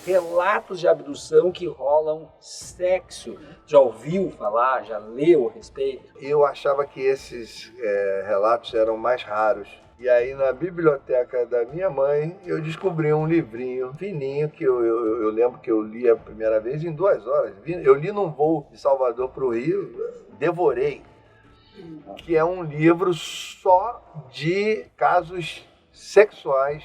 relatos de abdução que rolam sexo. Já ouviu falar? Já leu a respeito? Eu achava que esses relatos eram mais raros. E aí na biblioteca da minha mãe eu descobri um livrinho fininho que eu lembro que eu li a primeira vez em 2 horas. Eu li num voo de Salvador para o Rio, devorei. Que é um livro só de casos sexuais,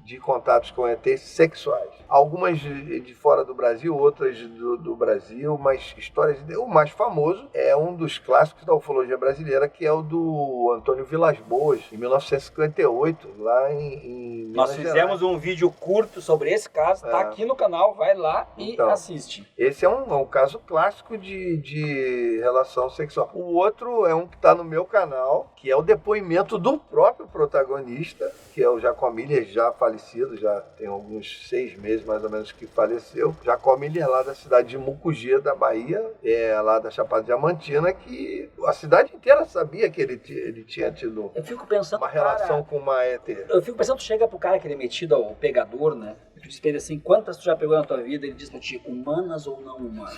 de contatos com ETs sexuais. Algumas de fora do Brasil, outras do Brasil, mas histórias... O mais famoso é um dos clássicos da ufologia brasileira, que é o do Antônio Vilas Boas, em 1958, lá em Nós fizemos um vídeo curto sobre esse caso, tá aqui no canal, vai lá e assiste. Esse é um caso clássico de relação sexual. O outro é um que está no meu canal, que é o depoimento do próprio protagonista, que é o Jacomilha, já falecido, já tem alguns 6 meses mais ou menos que faleceu. Jacomilha é lá da cidade de Mucugia, da Bahia, lá da Chapada Diamantina, que a cidade inteira sabia que ele tinha tido uma relação com uma ET. Eu fico pensando, tu chega pro cara que ele é metido ao pegador, né? Tu diz pra ele assim, quantas tu já pegou na tua vida? Ele diz pra ti, humanas ou não humanas?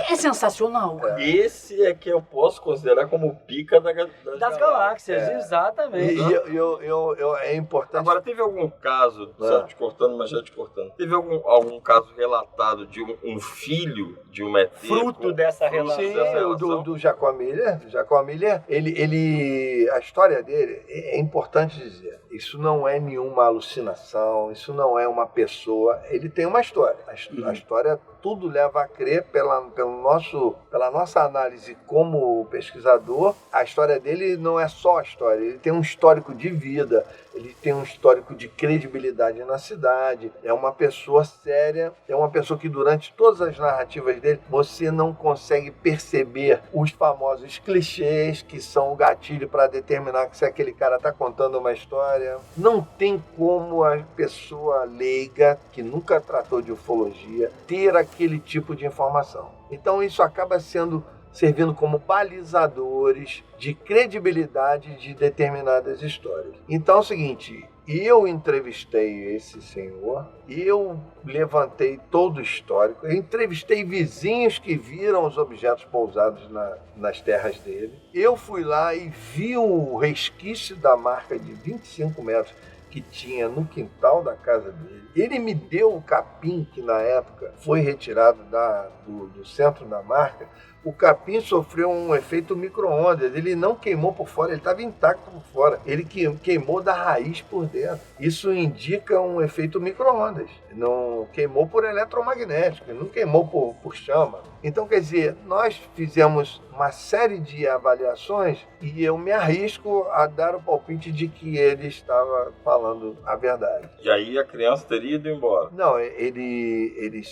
É sensacional, cara. Esse é que eu posso considerar como pica das galáxias, exatamente. É importante. Agora, teve algum caso, só te cortando, mas já te cortando, teve algum caso relatado de um filho de um ET? Fruto dessa relação. Sim, do Jacomilha. Jacomilha, a história dele, é importante dizer, isso não é nenhuma alucinação, isso não é uma pessoa, ele tem uma história. A história, tudo leva a crer, pela nossa análise como pesquisador, a história dele não é só a história, ele tem um histórico de vida, ele tem um histórico de credibilidade na cidade, é uma pessoa séria, é uma pessoa que durante todas as narrativas dele, você não consegue perceber os famosos clichês que são o gatilho para determinar que se aquele cara está contando uma história. Não tem como a pessoa leiga, que nunca tratou de ufologia, ter aquele tipo de informação. Então isso acaba servindo como balizadores de credibilidade de determinadas histórias. Então é o seguinte, eu entrevistei esse senhor, eu levantei todo o histórico, eu entrevistei vizinhos que viram os objetos pousados nas terras dele. Eu fui lá e vi o resquício da marca de 25 metros que tinha no quintal da casa dele. Ele me deu o capim que na época foi retirado do centro da marca. O capim sofreu um efeito micro-ondas, ele não queimou por fora, ele estava intacto por fora, ele queimou da raiz por dentro. Isso indica um efeito micro-ondas, não queimou por eletromagnético, não queimou por chama. Então, quer dizer, nós fizemos uma série de avaliações e eu me arrisco a dar o palpite de que ele estava falando a verdade. E aí a criança teria ido embora? Não, ele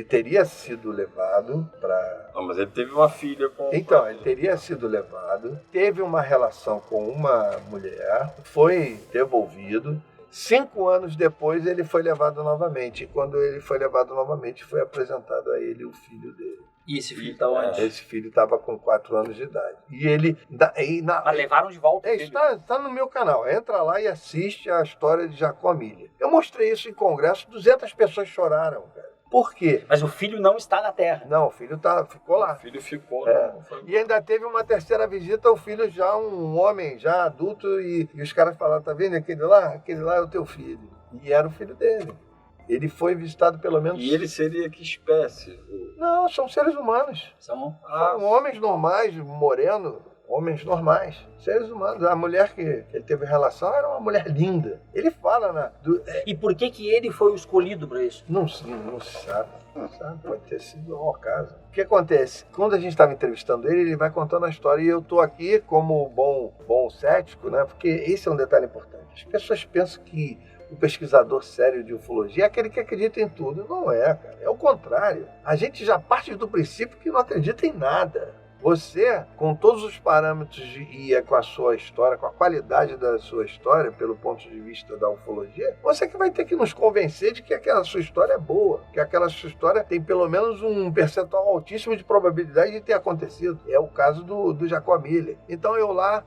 teria sido levado para... Não, mas ele teve uma filha com... Então, ele teria sido levado, teve uma relação com uma mulher, foi devolvido. 5 anos depois ele foi levado novamente. E quando ele foi levado novamente, foi apresentado a ele o filho dele. E esse filho está onde? Esse filho estava com 4 anos de idade. E ele... Mas levaram de volta? Está no meu canal. Entra lá e assiste a história de Jacomilha. Eu mostrei isso em congresso, 200 pessoas choraram, cara. Por quê? Mas o filho não está na Terra. Não, o filho ficou lá. O filho ficou. E ainda teve uma terceira visita, o filho já um homem, já adulto, e os caras falaram, tá vendo aquele lá é o teu filho. E era o filho dele. Ele foi visitado pelo menos... E ele seria que espécie? Não, são seres humanos. São homens normais, morenos. Homens normais, seres humanos. A mulher que ele teve relação era uma mulher linda. Ele fala E por que ele foi o escolhido para isso? Não se sabe. Pode ter sido um acaso. O que acontece? Quando a gente estava entrevistando ele vai contando a história. E eu estou aqui como bom cético, né? Porque esse é um detalhe importante. As pessoas pensam que o pesquisador sério de ufologia é aquele que acredita em tudo. Não é, cara. É o contrário. A gente já parte do princípio que não acredita em nada. Você, com todos os parâmetros e com a sua história, com a qualidade da sua história, pelo ponto de vista da ufologia, você que vai ter que nos convencer de que aquela sua história é boa, que aquela sua história tem pelo menos um percentual altíssimo de probabilidade de ter acontecido. É o caso do Jacob Miller. Então eu lá,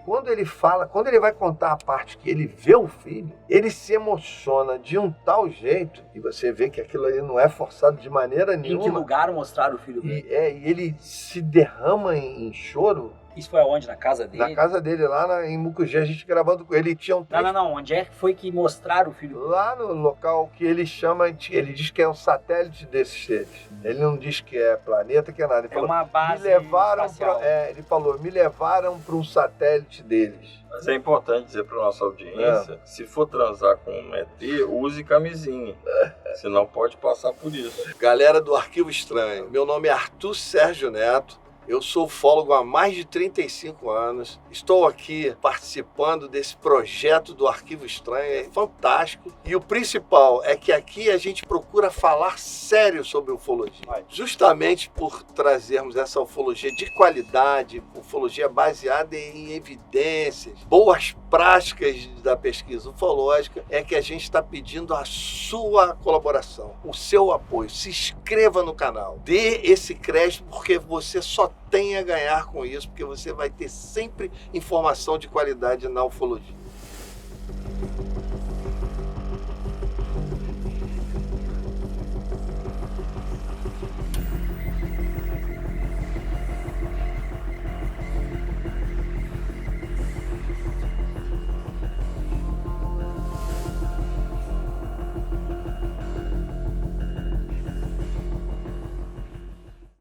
quando ele vai contar a parte que ele vê o filho, ele se emociona de um tal jeito, e você vê que aquilo ali não é forçado de maneira nenhuma. Em que lugar mostraram o filho dele? E ele se derrama em choro. Isso foi aonde? Na casa dele? Na casa dele, lá em Mucugê, a gente gravando com ele. Tinha um Não. Onde é que foi que mostraram o filho dele? Lá no local que ele chama, ele diz que é um satélite desses seres. Ele não diz que é planeta, que é nada. Ele falou, uma base me levaram espacial. ele falou, me levaram para um satélite deles. Mas é importante dizer para nossa audiência, se for transar com um ET, use camisinha. Senão pode passar por isso. Galera do Arquivo Estranho, meu nome é Arthur Sérgio Neto. Eu sou ufólogo há mais de 35 anos. Estou aqui participando desse projeto do Arquivo Estranho. É fantástico. E o principal é que aqui a gente procura falar sério sobre ufologia. Justamente por trazermos essa ufologia de qualidade, ufologia baseada em evidências, boas práticas da pesquisa ufológica, é que a gente está pedindo a sua colaboração, o seu apoio. Se inscreva no canal. Dê esse crédito porque você só tem a ganhar com isso, porque você vai ter sempre informação de qualidade na ufologia.